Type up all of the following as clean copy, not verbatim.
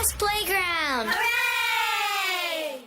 Mom's Playground. Hooray!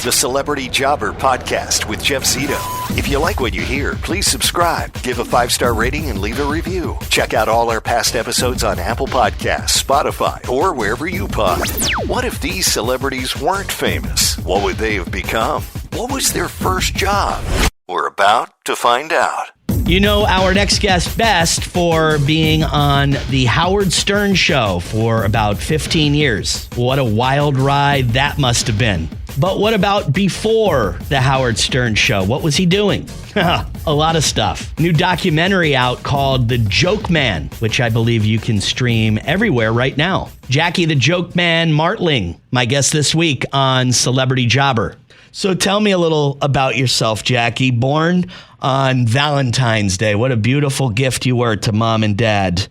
The Celebrity Jobber Podcast with Jeff Zito. If you like what you hear, please subscribe, give a 5-star rating, and leave a review. Check out all our past episodes on Apple Podcasts, Spotify, or wherever you pod. What if these celebrities weren't famous? What would they have become? What was their first job? We're about to find out. You know our next guest best for being on the Howard Stern Show for about 15 years. What a wild ride that must have been. But what about before the Howard Stern Show? What was he doing? A lot of stuff. New documentary out called The Joke Man, which I believe you can stream everywhere right now. Jackie the Joke Man Martling, my guest this week on Celebrity Jobber. So tell me a little about yourself, Jackie. Born on Valentine's Day. What a beautiful gift you were to mom and dad.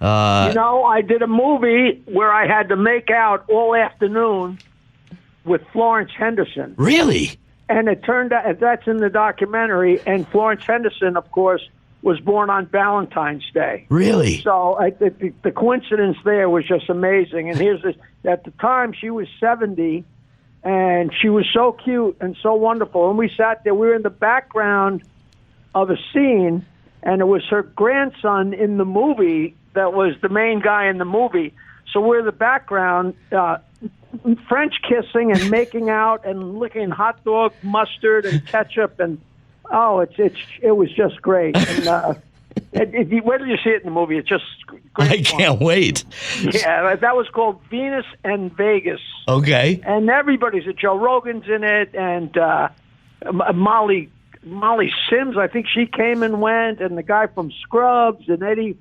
I did a movie where I had to make out all afternoon with Florence Henderson. Really? And it turned out, that's in the documentary, and Florence Henderson, of course, was born on Valentine's Day. Really? So the coincidence there was just amazing. And here's this, at the time, she was 70, and she was so cute and so wonderful. And we sat there, we were in the background of a scene, and it was her grandson in the movie that was the main guy in the movie. So we're in the background, French kissing and making out and licking hot dog mustard and ketchup, and it was just great. And where did you see it in the movie? It's just great. I can't wait. Yeah, that was called Venus and Vegas. Okay. And everybody's Joe Rogan's in it, and Molly Sims, I think she came and went, and the guy from Scrubs, and Eddie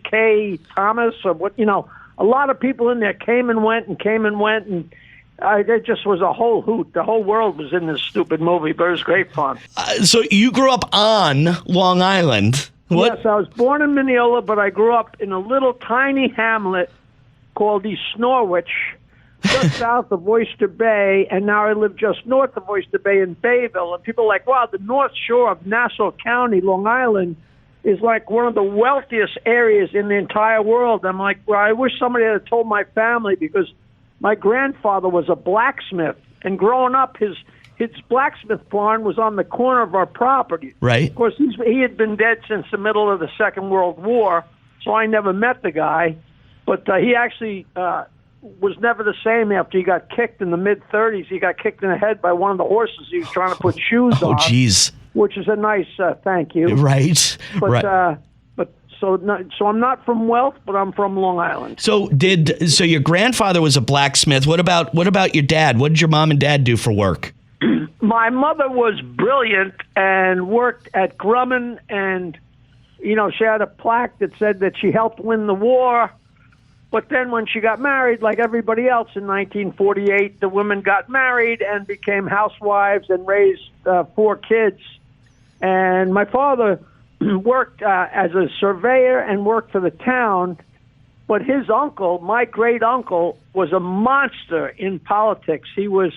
K. Thomas, or what, a lot of people in there came and went, and it just was a whole hoot. The whole world was in this stupid movie, but it was great fun. So you grew up on Long Island. What? Yes, I was born in Mineola, but I grew up in a little tiny hamlet called East Norwich, just south of Oyster Bay, and now I live just north of Oyster Bay in Bayville. And people are like, wow, the North Shore of Nassau County, Long Island, is like one of the wealthiest areas in the entire world. I'm like, well, I wish somebody had told my family, because my grandfather was a blacksmith, and growing up, his blacksmith barn was on the corner of our property. Right. Of course, he had been dead since the middle of the Second World War, so I never met the guy. But he actually was never the same after he got kicked in the mid-30s. He got kicked in the head by one of the horses he was trying to put shoes on. Oh, jeez. Which is a nice thank you. Right. But, right. So I'm not from Wealth, but I'm from Long Island. So your grandfather was a blacksmith. What about your dad? What did your mom and dad do for work? My mother was brilliant and worked at Grumman, and she had a plaque that said that she helped win the war. But then when she got married, like everybody else in 1948, the women got married and became housewives and raised 4 kids. And my father worked as a surveyor and worked for the town, but his uncle, my great uncle, was a monster in politics. He was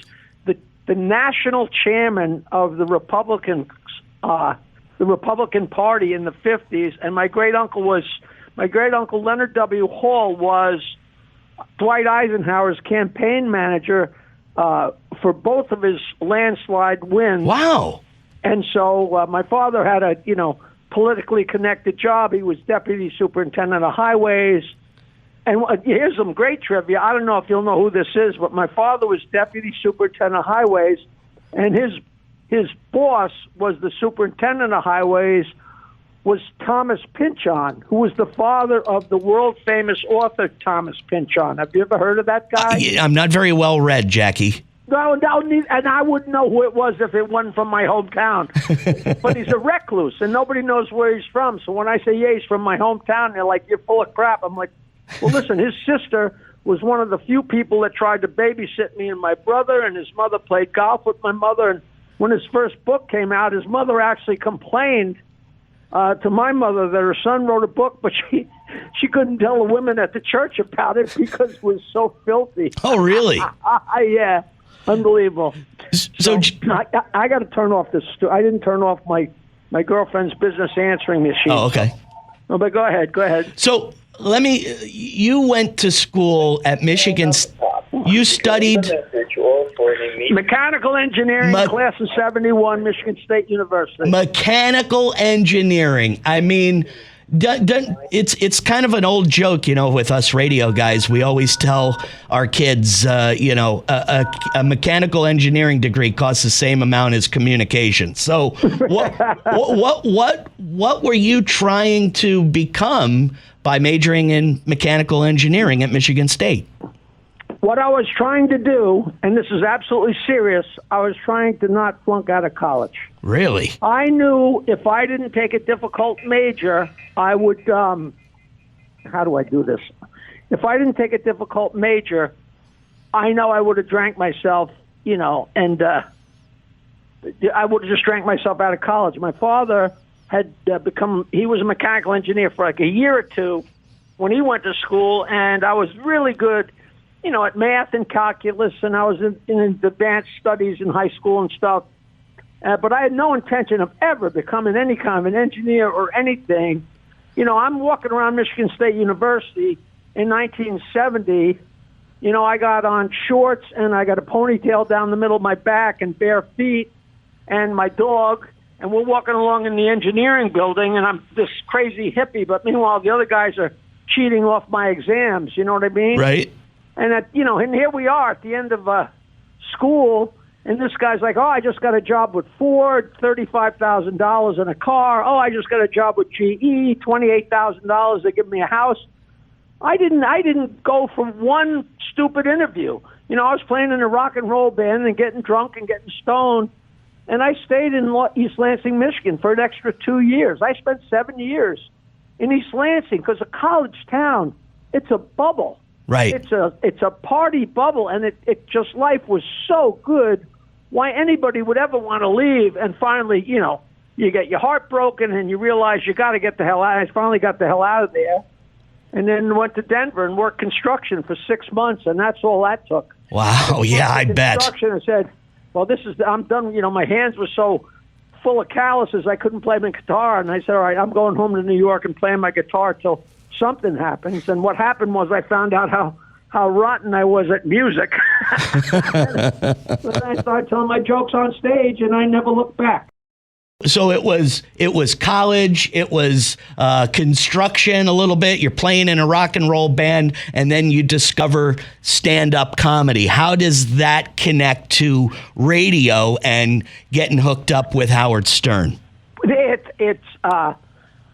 the national chairman of the Republican Party in the 50s, and my great uncle Leonard W. Hall was Dwight Eisenhower's campaign manager for both of his landslide wins. Wow. And so my father had a, politically connected job. He was deputy superintendent of highways. And here's some great trivia. I don't know if you'll know who this is, but my father was deputy superintendent of highways, and his boss was the superintendent of highways, was Thomas Pynchon, who was the father of the world-famous author Thomas Pynchon. Have you ever heard of that guy? I'm not very well read, Jackie. No, and I wouldn't know who it was if it wasn't from my hometown. But he's a recluse, and nobody knows where he's from. So when I say, yeah, he's from my hometown, they're like, you're full of crap. I'm like, well, listen, his sister was one of the few people that tried to babysit me and my brother, and his mother played golf with my mother. And when his first book came out, his mother actually complained to my mother that her son wrote a book, but she couldn't tell the women at the church about it because it was so filthy. Oh, really? Yeah. Unbelievable. So I got to turn off this. I didn't turn off my girlfriend's business answering machine. Oh, okay. Oh, but go ahead. So you went to school at Michigan. You studied mechanical engineering, class of 71, Michigan State University. Mechanical engineering. I mean, it's kind of an old joke, with us radio guys. We always tell our kids, a mechanical engineering degree costs the same amount as communication. So what were you trying to become by majoring in mechanical engineering at Michigan State? What I was trying to do, and this is absolutely serious, I was trying to not flunk out of college. Really? I knew if I didn't take a difficult major, I would, how do I do this? If I didn't take a difficult major, I know I would have drank myself, and I would have just drank myself out of college. My father had he was a mechanical engineer for like a year or two when he went to school, and I was really good at math and calculus, and I was in advanced studies in high school and stuff. But I had no intention of ever becoming any kind of an engineer or anything. I'm walking around Michigan State University in 1970. I got on shorts, and I got a ponytail down the middle of my back and bare feet and my dog, and we're walking along in the engineering building, and I'm this crazy hippie, but meanwhile the other guys are cheating off my exams, you know what I mean? Right. And and here we are at the end of school, and this guy's like, "Oh, I just got a job with Ford, $35,000 in a car. Oh, I just got a job with GE, $28,000. They give me a house." I didn't go for one stupid interview. I was playing in a rock and roll band and getting drunk and getting stoned, and I stayed in East Lansing, Michigan, for an extra 2 years. I spent 7 years in East Lansing because a college town, it's a bubble. Right. It's a party bubble, and it just, life was so good. Why anybody would ever want to leave? And finally, you get your heart broken, and you realize you got to get the hell out. I finally got the hell out of there, and then went to Denver and worked construction for 6 months, and that's all that took. Wow. Yeah, I bet. Construction, I said, "Well, I'm done." My hands were so full of calluses I couldn't play my guitar, and I said, "All right, I'm going home to New York and playing my guitar till something happens." And what happened was I found out how rotten I was at music. But I started telling my jokes on stage, and I never looked back. So it was college, it was construction a little bit. You're playing in a rock and roll band, and then you discover stand-up comedy. How does that connect to radio and getting hooked up with Howard Stern?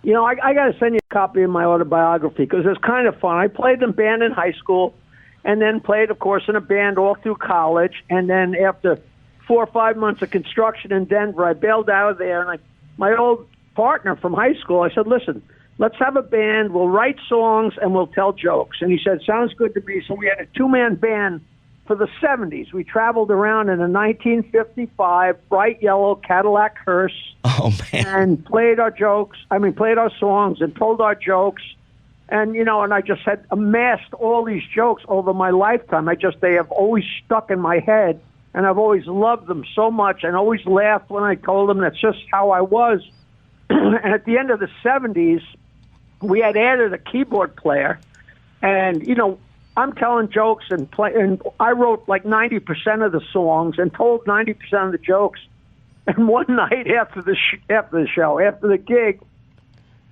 I got to send you a copy of my autobiography because it's kind of fun. I played in band in high school and then played, of course, in a band all through college. And then after 4 or 5 months of construction in Denver, I bailed out of there. And my old partner from high school, I said, "Listen, let's have a band. We'll write songs and we'll tell jokes." And he said, "Sounds good to me." So we had a 2-man band for the 70s. We traveled around in a 1955 bright yellow Cadillac hearse. Oh, man. And played our songs and told our jokes. And, and I just had amassed all these jokes over my lifetime. They have always stuck in my head, and I've always loved them so much and always laughed when I told them. That's just how I was. And at the end of the 70s, we had added a keyboard player, and, I'm telling jokes and I wrote like 90% of the songs and told 90% of the jokes. And one night after the gig,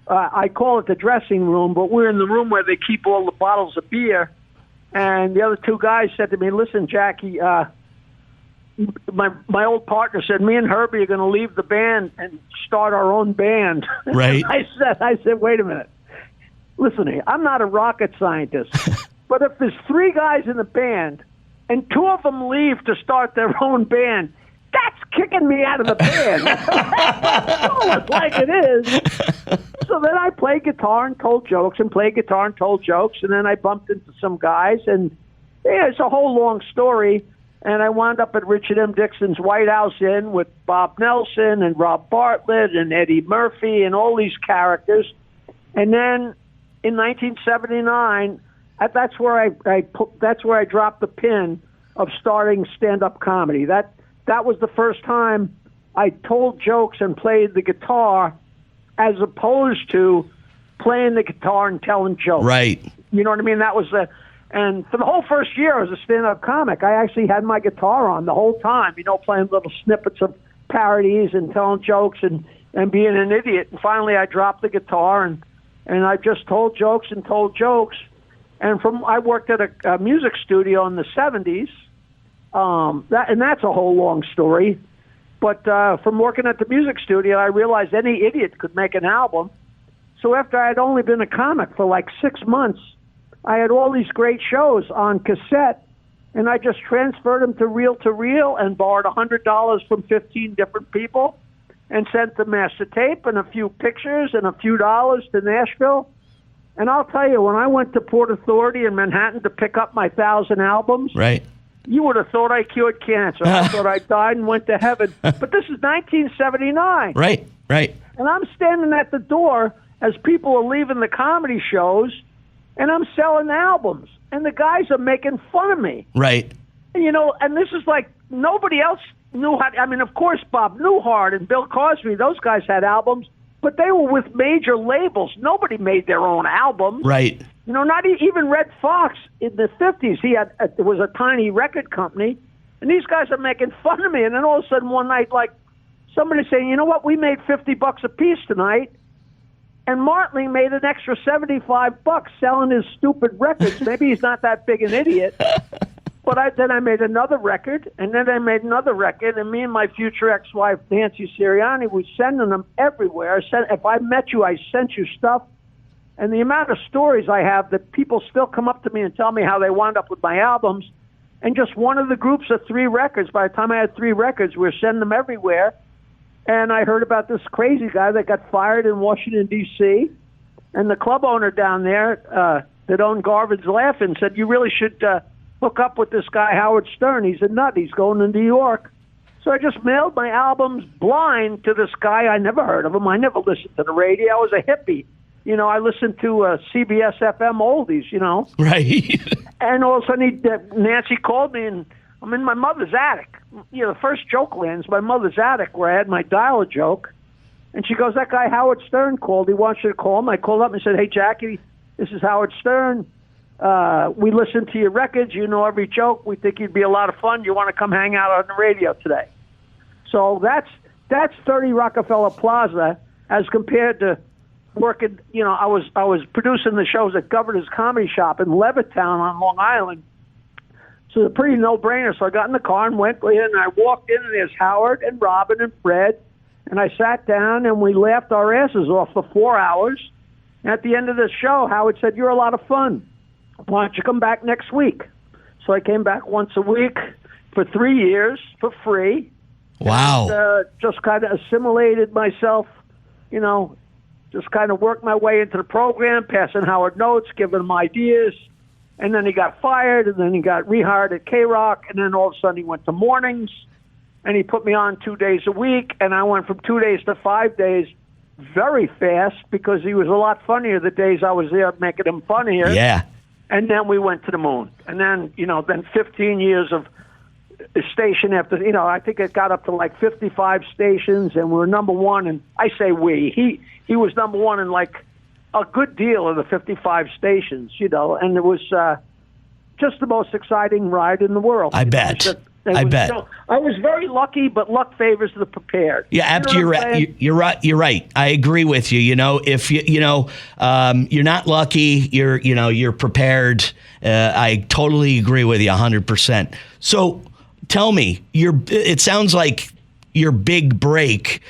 I call it the dressing room, but we're in the room where they keep all the bottles of beer. And the other two guys said to me, "Listen, Jackie, my old partner said me and Herbie are going to leave the band and start our own band." Right. I said, "Wait a minute. Listen here, I'm not a rocket scientist." But if there's 3 guys in the band and 2 of them leave to start their own band, that's kicking me out of the band. It's like it is. So then I played guitar and told jokes and played guitar and told jokes. And then I bumped into some guys. And it's a whole long story. And I wound up at Richard M. Dixon's White House Inn with Bob Nelson and Rob Bartlett and Eddie Murphy and all these characters. And then in 1979... That's where I dropped the pin of starting stand-up comedy. That was the first time I told jokes and played the guitar, as opposed to playing the guitar and telling jokes. Right. You know what I mean? That was and for the whole first year I was a stand-up comic, I actually had my guitar on the whole time, playing little snippets of parodies and telling jokes and being an idiot. And finally I dropped the guitar and I just told jokes. And I worked at a music studio in the 70s. That's a whole long story. But from working at the music studio, I realized any idiot could make an album. So after I had only been a comic for like 6 months, I had all these great shows on cassette, and I just transferred them to reel and borrowed $100 from 15 different people and sent the master tape and a few pictures and a few dollars to Nashville. And I'll tell you, when I went to Port Authority in Manhattan to pick up my 1,000 albums, right, you would have thought I cured cancer. I thought I died and went to heaven. But this is 1979. Right. And I'm standing at the door as people are leaving the comedy shows, and I'm selling albums. And the guys are making fun of me. Right. And this is like nobody else knew how. I mean, of course, Bob Newhart and Bill Cosby, those guys had albums, but they were with major labels. Nobody made their own album. Right. Not even Red Fox in the 50s. There was a tiny record company, and these guys are making fun of me. And then all of a sudden one night, like, somebody saying, you know what, we made $50 a piece tonight, and Martling made an extra $75 selling his stupid records. Maybe he's not that big an idiot. But then I made another record, and then I made another record, and me and my future ex-wife, Nancy Sirianni, was sending them everywhere. If I met you, I sent you stuff. And the amount of stories I have that people still come up to me and tell me how they wound up with my albums. And just one of the groups of 3 records, by the time I had 3 records, we were sending them everywhere. And I heard about this crazy guy that got fired in Washington, D.C., and the club owner down there that owned Garvin's Laugh-In said, you really should hook up with this guy, Howard Stern. He's a nut. He's going to New York. So I just mailed my albums blind to this guy. I never heard of him. I never listened to the radio. I was a hippie. I listened to CBS FM oldies, Right. And all of a sudden Nancy called me, and I'm in my mother's attic. The first joke lands, my mother's attic, where I had my dial-a-joke. And she goes, that guy Howard Stern called. He wants you to call him. I called up and said, hey, Jackie, this is Howard Stern. We listened to your records. You know every joke. We think you'd be a lot of fun. You want to come hang out on the radio today? So that's 30 Rockefeller Plaza as compared to working. I was producing the shows at Governor's Comedy Shop in Levittown on Long Island. So it's a pretty no-brainer. So I got in the car and went in, and I walked in, and there's Howard and Robin and Fred, and I sat down, and we laughed our asses off for 4 hours. And at the end of the show, Howard said, you're a lot of fun. Why don't you come back next week? So I came back once a week for 3 years for free. Wow. And, just kind of assimilated myself, just kind of worked my way into the program, passing Howard notes, giving him ideas. And then he got fired, and then he got rehired at K-Rock, and then all of a sudden he went to mornings, and he put me on 2 days a week, and I went from 2 days to 5 days very fast because he was a lot funnier the days I was there, making him funnier. Yeah. And then we went to the moon. And then, then 15 years of station after, I think it got up to like 55 stations, and we were number one. And I say we. He was number one in like a good deal of the 55 stations, and it was just the most exciting ride in the world. I bet. I was very lucky, but luck favors the prepared. Yeah, you're right. You're right. I agree with you. If you're not lucky, you're prepared. I totally agree with you 100%. So tell me, it sounds like your big break.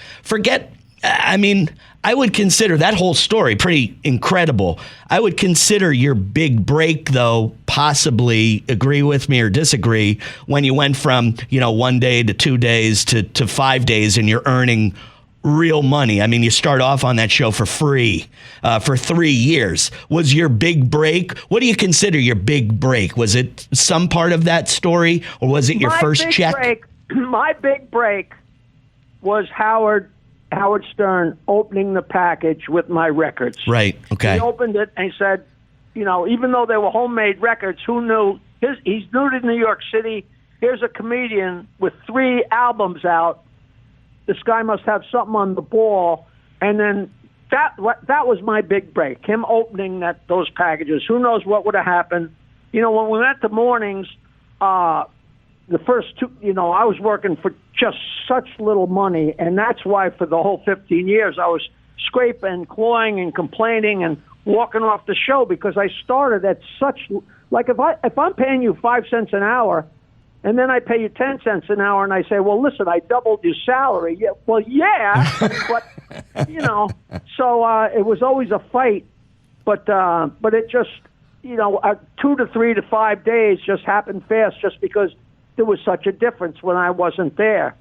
I would consider that whole story pretty incredible. I would consider your big break, though, possibly, agree with me or disagree, when you went from, 1 day to 2 days to 5 days and you're earning real money. You start off on that show for free for 3 years. Was your big break? What do you consider your big break? Was it some part of that story, or was it your first check? My big break was Howard Stern opening the package with my records. Right. Okay. He opened it and he said, even though they were homemade records, who knew? He's new to New York City. Here's a comedian with 3 albums out. This guy must have something on the ball. And then that was my big break. Him opening those packages. Who knows what would have happened? You know, when we went to mornings, the first two, you know, I was working for just such little money, and that's why for the whole 15 years I was scraping, clawing, and complaining and walking off the show, because I started at such, like, if I'm paying you 5 cents an hour, and then I pay you 10 cents an hour, and I say, well, listen, I doubled your salary. Yeah, well, yeah, but you know, so it was always a fight, but it just, you know, 2 to 3 to 5 days just happened fast, just because there was such a difference when I wasn't there.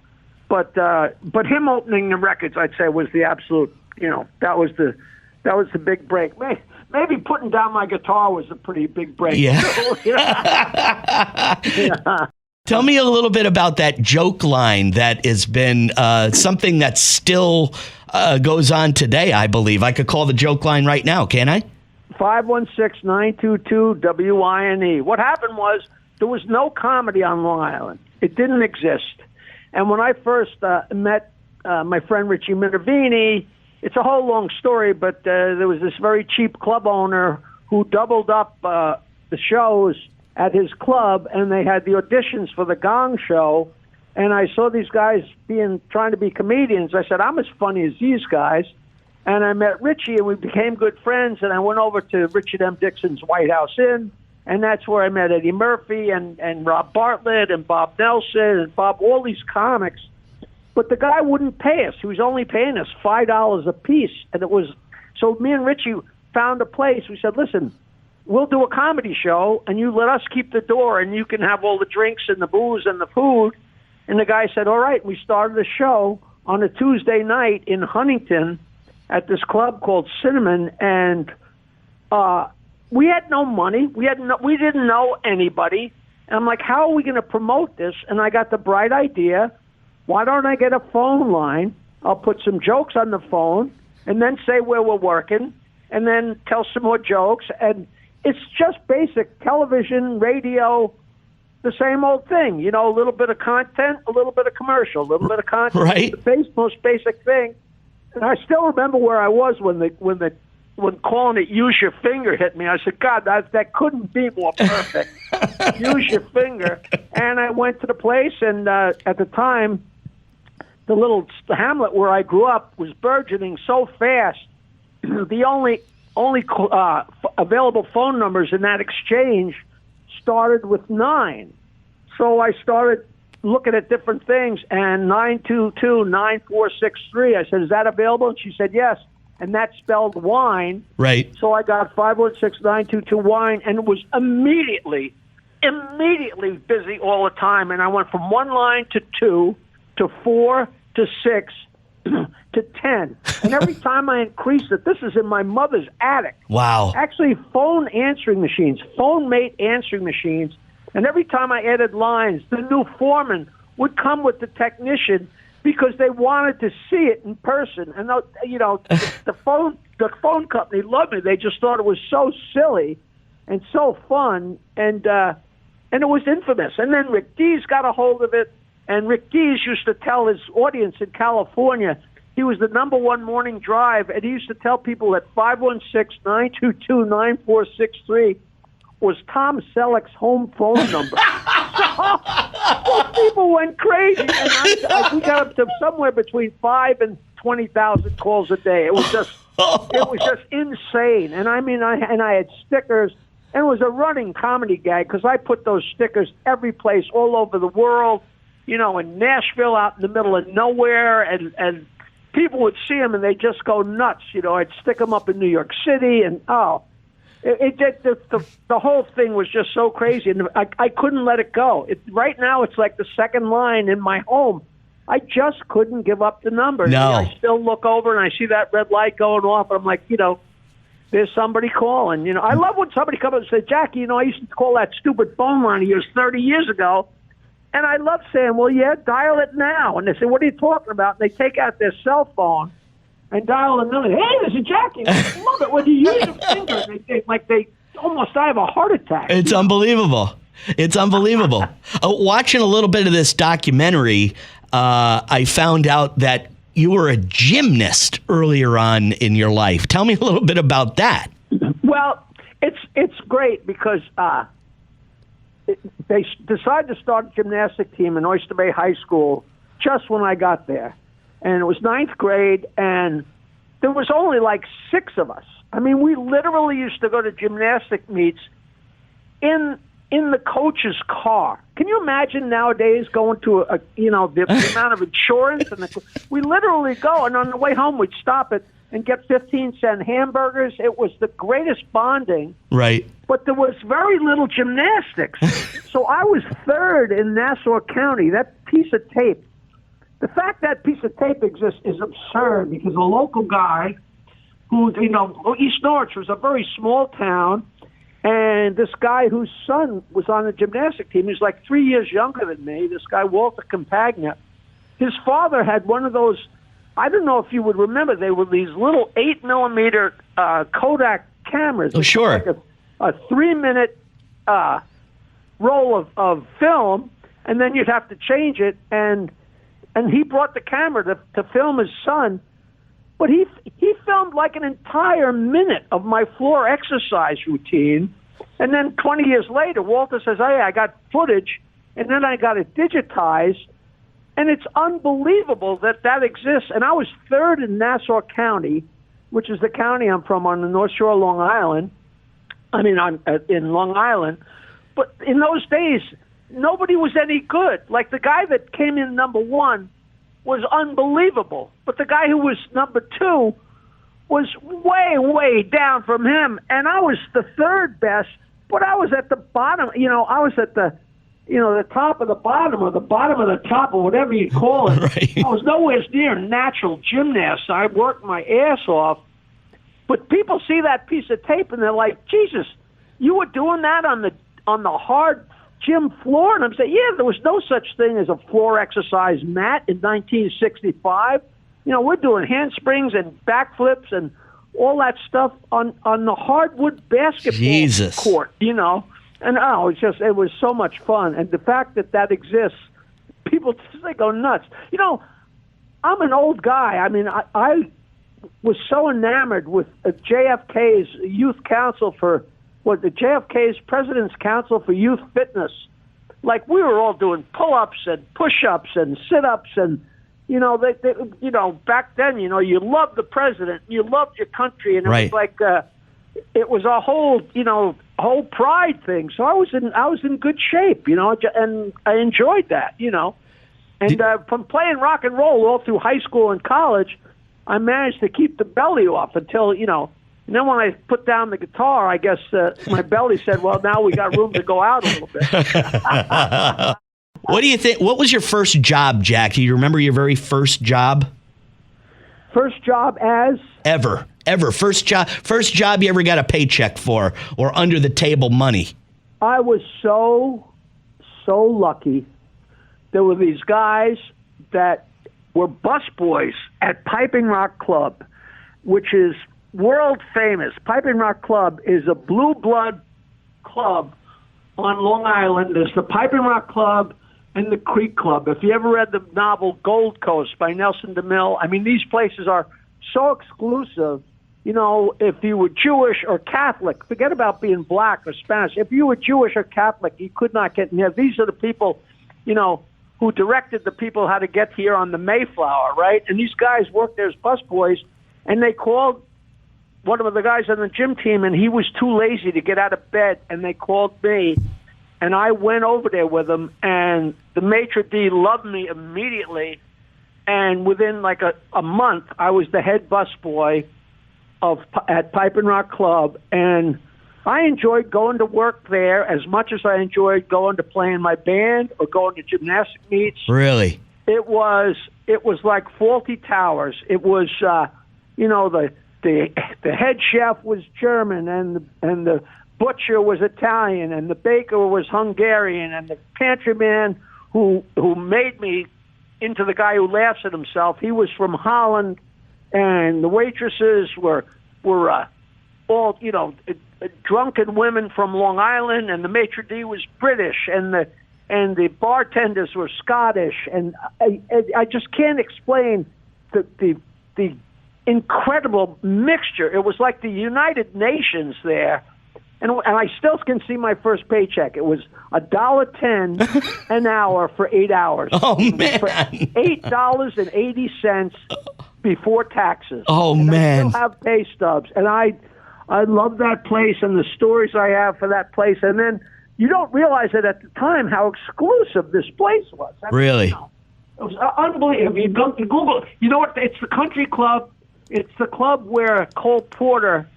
But him opening the records, I'd say, was the absolute, you know, that was the big break. Maybe putting down my guitar was a pretty big break. Yeah. Yeah. Tell me a little bit about that joke line that has been something that still goes on today, I believe. I could call the joke line right now, can I? 516-922-WINE. What happened was there was no comedy on Long Island. It didn't exist. And when I first met my friend Richie Minervini, it's a whole long story, but there was this very cheap club owner who doubled up the shows at his club, and they had the auditions for the Gong Show, and I saw these guys trying to be comedians. I said, I'm as funny as these guys. And I met Richie, and we became good friends, and I went over to Richard M. Dixon's White House Inn, and that's where I met Eddie Murphy and Rob Bartlett and Bob Nelson and all these comics. But the guy wouldn't pay us. He was only paying us $5 a piece. And it was, so me and Richie found a place. We said, listen, we'll do a comedy show, and you let us keep the door, and you can have all the drinks and the booze and the food. And the guy said, all right. We started the show on a Tuesday night in Huntington at this club called Cinnamon, and we had no money. We didn't know anybody. And I'm like, how are we going to promote this? And I got the bright idea, why don't I get a phone line? I'll put some jokes on the phone and then say where we're working and then tell some more jokes. And it's just basic television, radio, the same old thing. You know, a little bit of content, a little bit of commercial, a little bit of content. Right. The most basic thing. And I still remember where I was when calling it "use your finger" hit me. I said, God, that couldn't be more perfect. Use your finger. And I went to the place, and at the time, the hamlet where I grew up was burgeoning so fast. The only available phone numbers in that exchange started with 9. So I started looking at different things, and 922-9463. I said, is that available? And she said, yes. And that spelled wine. Right. So I got 516-922-WINE, and it was immediately busy all the time. And I went from 1 line to 2 to 4 to 6 to 10. And every time I increased it, this is in my mother's attic. Wow. Actually, phone mate answering machines. And every time I added lines, the new foreman would come with the technician because they wanted to see it in person. And, you know, the phone company loved me. They just thought it was so silly and so fun. And it was infamous. And then Rick Dees got a hold of it. And Rick Dees used to tell his audience in California, he was the #1 morning drive, and he used to tell people that 516-922-9463 was Tom Selleck's home phone number. So people went crazy, and we got up to somewhere between 5 and 20,000 calls a day. It was just insane. And I mean, I had stickers, and it was a running comedy gag because I put those stickers every place all over the world. You know, in Nashville, out in the middle of nowhere, and people would see them and they just go nuts. You know, I'd stick them up in New York City, and the whole thing was just so crazy, and I couldn't let it go. Right now, it's like the second line in my home. I just couldn't give up the number. No. I still look over and I see that red light going off, and I'm like, you know, there's somebody calling. You know, I love when somebody comes up and says, Jackie, you know, I used to call that stupid phone line of yours 30 years ago. And I love saying, well, yeah, dial it now. And they say, what are you talking about? And they take out their cell phone and dial the number. Hey, this is Jackie. I love it when you use your finger. And they almost die of a heart attack. It's unbelievable. It's unbelievable. Watching a little bit of this documentary, I found out that you were a gymnast earlier on in your life. Tell me a little bit about that. Well, it's great because they decided to start a gymnastic team in Oyster Bay High School just when I got there. And it was ninth grade, and there was only like 6 of us. I mean, we literally used to go to gymnastic meets in the coach's car. Can you imagine nowadays going to the amount of insurance? And we literally go, and on the way home we'd stop it and get 15-cent hamburgers. It was the greatest bonding. Right. But there was very little gymnastics. So I was 3rd in Nassau County. That piece of tape, the fact that piece of tape exists is absurd because a local guy who, East Norwich was a very small town, and this guy whose son was on the gymnastic team, he's like 3 years younger than me, this guy Walter Campagna, his father had one of those, I don't know if you would remember, they were these little 8mm Kodak cameras. Oh, sure. Like a 3-minute roll of film, and then you'd have to change it, and he brought the camera to film his son. But he filmed like an entire minute of my floor exercise routine. And then 20 years later, Walter says, hey, I got footage, and then I got it digitized. And it's unbelievable that exists. And I was 3rd in Nassau County, which is the county I'm from on the North Shore of Long Island. I mean, in Long Island. But in those days, nobody was any good. Like the guy that came in number 1 was unbelievable. But the guy who was number 2 was way, way down from him. And I was the 3rd best, but I was at the bottom. I was at the top of the bottom or the bottom of the top or whatever you call it. Right. I was nowhere near a natural gymnast. I worked my ass off. But people see that piece of tape and they're like, Jesus, you were doing that on the hard gym floor? And I'm saying, yeah, there was no such thing as a floor exercise mat in 1965. We're doing handsprings and backflips and all that stuff on the hardwood basketball court, And it was so much fun. And the fact that exists, people they go nuts. I'm an old guy. I mean, I was so enamored with JFK's youth council for the JFK's President's Council for Youth Fitness. Like we were all doing pull-ups and push-ups and sit-ups and, back then, you loved the president, you loved your country, and it was like it was a whole pride thing. So I was in good shape, and I enjoyed that, And from playing rock and roll all through high school and college, I managed to keep the belly off until, And then when I put down the guitar, I guess my belly said, well, now we got room to go out a little bit. What do you think? What was your first job, Jack? Do you remember your very first job? First job as? Ever. First job you ever got a paycheck for or under the table money? I was so lucky. There were these guys that were busboys at Piping Rock Club, which is world famous. Piping Rock Club is a blue blood club on Long Island. There's the Piping Rock Club and the Creek Club. If you ever read the novel Gold Coast by Nelson DeMille, I mean, these places are so exclusive. If you were Jewish or Catholic, forget about being black or Spanish. If you were Jewish or Catholic, you could not get in there. These are the people, who directed the people how to get here on the Mayflower, right? And these guys worked there as busboys, and they called one of the guys on the gym team, and he was too lazy to get out of bed, and they called me, and I went over there with them, and the maitre d' loved me immediately, and within like a month, I was the head busboy at Piping Rock Club, and I enjoyed going to work there as much as I enjoyed going to play in my band or going to gymnastic meets. Really? It was like Fawlty Towers. It was, the head chef was German, and the butcher was Italian, and the baker was Hungarian, and the pantry man who made me into the guy who laughs at himself, he was from Holland, and the waitresses were all drunken women from Long Island, and the maitre d' was British, and the bartenders were Scottish, and I just can't explain the incredible mixture. It was like the United Nations there. And I still can see my first paycheck. It was $1.10 an hour for 8 hours. Oh, man. For $8.80 before taxes. Oh, and man. I still have pay stubs. And I love that place and the stories I have for that place. And then you don't realize it at the time how exclusive this place was. I mean, Really? it was unbelievable. You go to Google. You know what? It's the country club. It's the club where Cole Porter,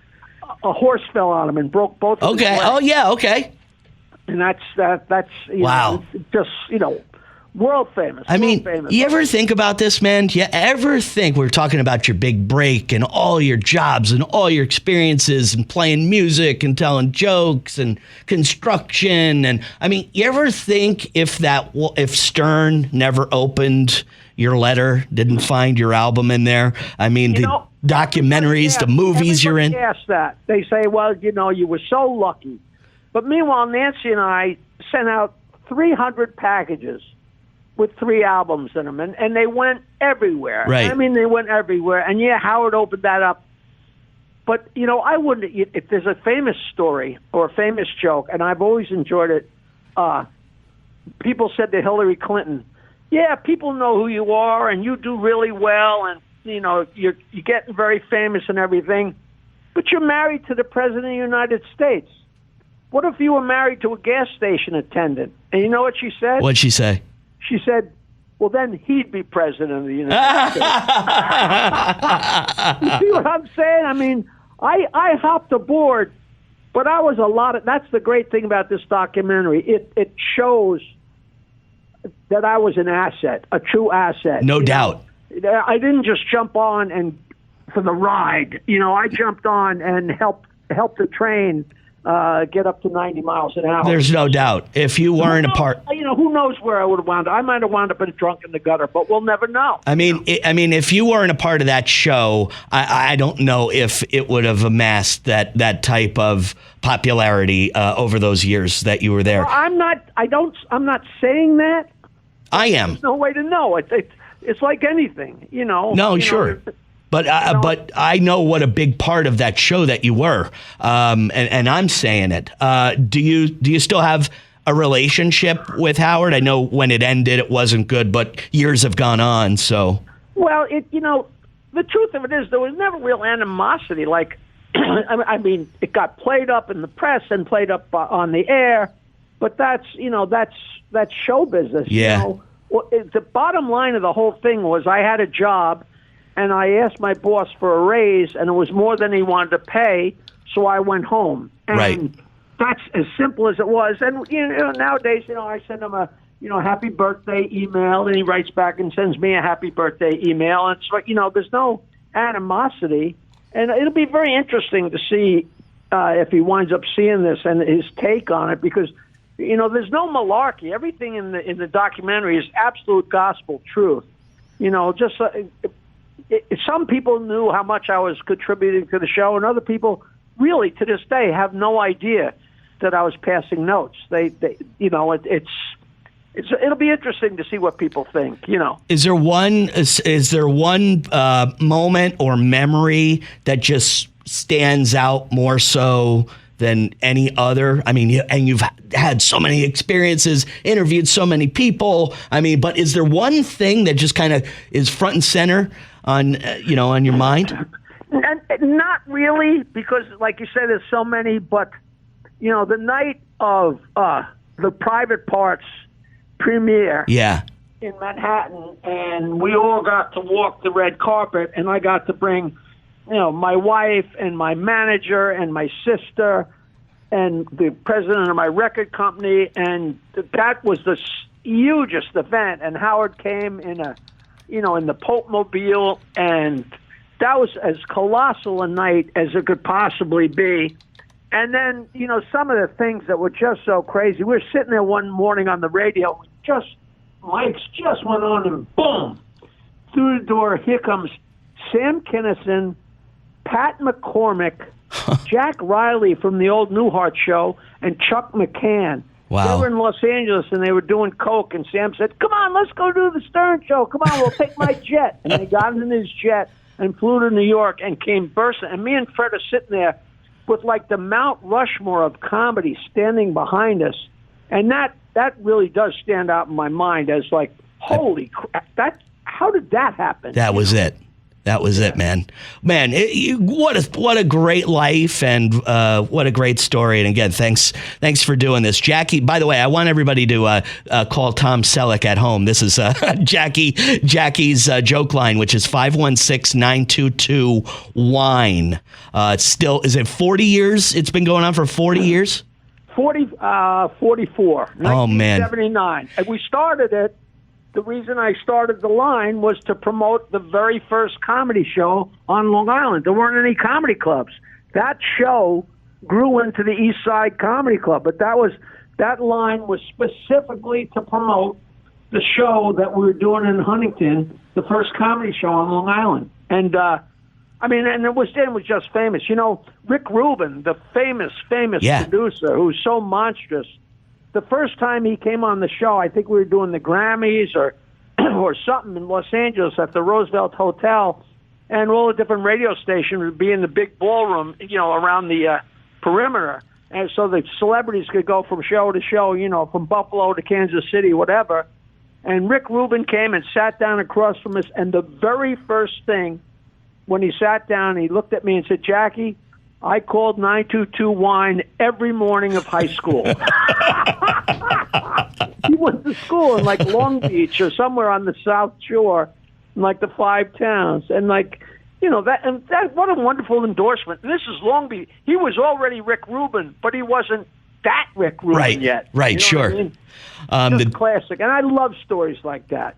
a horse fell on him and broke both of his Okay. legs. Oh, yeah. Okay. And that's Wow. just world famous. I mean, world famous. you ever think about this, man? Do you ever think we're talking about your big break and all your jobs and all your experiences and playing music and telling jokes and construction? And I mean, you ever think if Stern never opened your letter, didn't find your album in there? I mean, the documentaries, the movies you're in. Ask that. They say, well, you were so lucky. But meanwhile, Nancy and I sent out 300 packages with 3 albums in them, and they went everywhere. Right. I mean, they went everywhere. And yeah, Howard opened that up. But, I wouldn't, if there's a famous story or a famous joke, and I've always enjoyed it, people said to Hillary Clinton, yeah, people know who you are, and you do really well, and, you're getting very famous and everything, but you're married to the President of the United States. What if you were married to a gas station attendant? And you know what she said? What'd she say? She said, well, then he'd be president of the United States. You see what I'm saying? I mean, I hopped aboard, but I was that's the great thing about this documentary. It shows that I was an asset, a true asset. No doubt. I didn't just jump on and for the ride. I jumped on and helped the train get up to 90 miles an hour. There's no doubt. If you weren't a part... who knows where I would have wound up? I might have wound up in a drunk in the gutter, but we'll never know. I mean, if you weren't a part of that show, I don't know if it would have amassed that type of popularity over those years that you were there. Well, I'm not saying that. I am. There's no way to know. It's like anything, No, sure. But I know what a big part of that show that you were, and I'm saying it. Do you still have a relationship with Howard? I know when it ended, it wasn't good, but years have gone on. So well, the truth of it is there was never real animosity. Like, I mean, it got played up in the press and played up on the air, but that's show business. Yeah. Well, the bottom line of the whole thing was I had a job. And I asked my boss for a raise, and it was more than he wanted to pay, so I went home. And right. That's as simple as it was. And nowadays, I send him a happy birthday email, and he writes back and sends me a happy birthday email. And it's like there's no animosity, and it'll be very interesting to see if he winds up seeing this and his take on it, because there's no malarkey. Everything in the documentary is absolute gospel truth. Just. Some people knew how much I was contributing to the show, and other people really, to this day, have no idea that I was passing notes. It'll be interesting to see what people think. Is there one moment or memory that just stands out more so than any other? I mean, you've had so many experiences, interviewed so many people. I mean, but is there one thing that just kind of is front and center on your mind? And not really, because like you said, there's so many, but the night of the Private Parts premiere in Manhattan, and we all got to walk the red carpet, and I got to bring my wife and my manager and my sister and the president of my record company, and that was the hugest event. And Howard came in the Pope Mobile, and that was as colossal a night as it could possibly be. And then, some of the things that were just so crazy. We were sitting there one morning on the radio, mics just went on, and boom, through the door, here comes Sam Kinison, Pat McCormick, Jack Riley from the old Newhart show, and Chuck McCann. Wow. They were in Los Angeles, and they were doing coke, and Sam said, come on, let's go do the Stern Show. Come on, we'll take my jet. And they got in his jet and flew to New York and came bursting. And me and Fred are sitting there with, like, the Mount Rushmore of comedy standing behind us. And that really does stand out in my mind as, like, holy crap, how did that happen? That was it. That was it, man. Man, what a great life, and what a great story. And again, thanks for doing this, Jackie. By the way, I want everybody to call Tom Selleck at home. This is Jackie's joke line, which is 516-922-WINE. It's still, is it 40 years? It's been going on for 40 years. 44. Oh man, 1979. And we started it. The reason I started the line was to promote the very first comedy show on Long Island. There weren't any comedy clubs. That show grew into the East Side Comedy Club, but that line was specifically to promote the show that we were doing in Huntington, the first comedy show on Long Island. And and it was just famous. You know, Rick Rubin, the famous producer, who's so monstrous. The first time he came on the show, I think we were doing the Grammys or something in Los Angeles at the Roosevelt Hotel, and all the different radio stations would be in the big ballroom, around the perimeter. And so the celebrities could go from show to show, from Buffalo to Kansas City, whatever. And Rick Rubin came and sat down across from us, and the very first thing, when he sat down, he looked at me and said, Jackie, I called 922-WINE every morning of high school. He went to school in, like, Long Beach or somewhere on the South Shore, in, like, the 5 towns. And, like, that what a wonderful endorsement. This is Long Beach. He was already Rick Rubin, but he wasn't that Rick Rubin yet. Right, sure. What I mean? Just classic. And I love stories like that,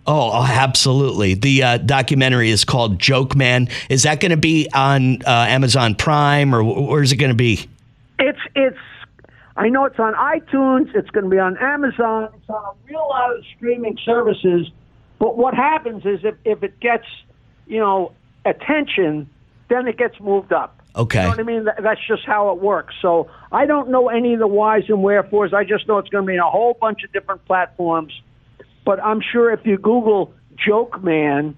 Oh, absolutely. The documentary is called Joke Man. Is that going to be on Amazon Prime, or where's it going to be? I know it's on iTunes. It's going to be on Amazon. It's on a real lot of streaming services. But what happens is if it gets, attention, then it gets moved up. Okay. You know what I mean? That's just how it works. So I don't know any of the whys and wherefores. I just know it's going to be in a whole bunch of different platforms. But I'm sure if you Google Joke Man,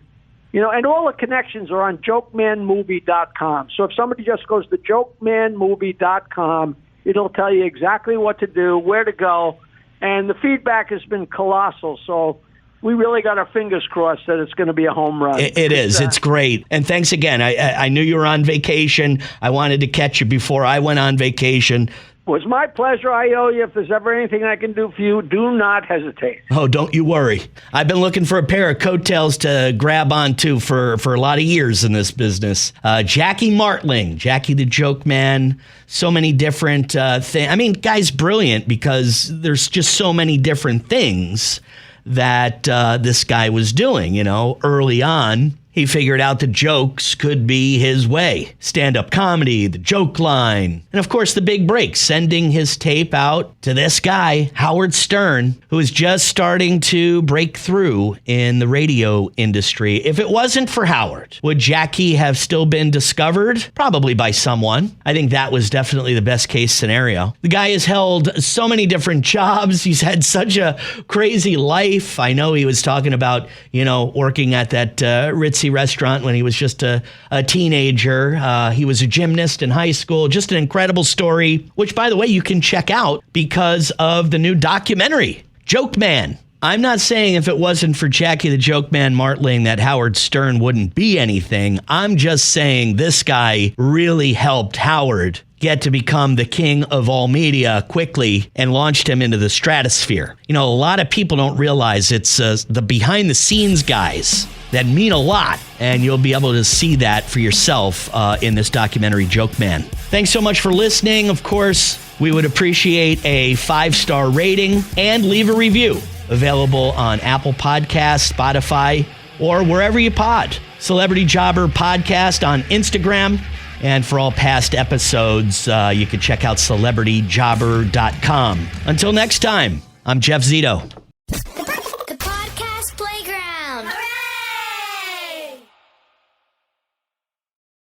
and all the connections are on jokemanmovie.com. So if somebody just goes to jokemanmovie.com, it'll tell you exactly what to do, where to go. And the feedback has been colossal. So we really got our fingers crossed that it's going to be a home run. It is. It's great. And thanks again. I knew you were on vacation. I wanted to catch you before I went on vacation. It was my pleasure. I owe you. If there's ever anything I can do for you, do not hesitate. Oh, don't you worry. I've been looking for a pair of coattails to grab onto for a lot of years in this business. Jackie Martling, Jackie the Joke Man, so many different things. I mean, guy's brilliant because there's just so many different things that this guy was doing, early on. He figured out the jokes could be his way. Stand-up comedy, the joke line, and of course the big break, sending his tape out to this guy, Howard Stern, who is just starting to break through in the radio industry. If it wasn't for Howard, would Jackie have still been discovered? Probably by someone. I think that was definitely the best case scenario. The guy has held so many different jobs. He's had such a crazy life. I know he was talking about, working at that ritzy restaurant when he was just a teenager. He was a gymnast in high school. Just an incredible story, which, by the way, you can check out because of the new documentary, Joke Man. I'm not saying if it wasn't for Jackie the Joke Man Martling that Howard Stern wouldn't be anything. I'm just saying this guy really helped Howard get to become the king of all media quickly and launched him into the stratosphere. A lot of people don't realize it's the behind the scenes guys that mean a lot, and you'll be able to see that for yourself in this documentary, Joke Man. Thanks so much for listening. Of course, we would appreciate a 5-star rating and leave a review. Available on Apple Podcasts, Spotify, or wherever you pod. Celebrity Jobber Podcast on Instagram. And for all past episodes, you can check out celebrityjobber.com. Until next time, I'm Jeff Zito.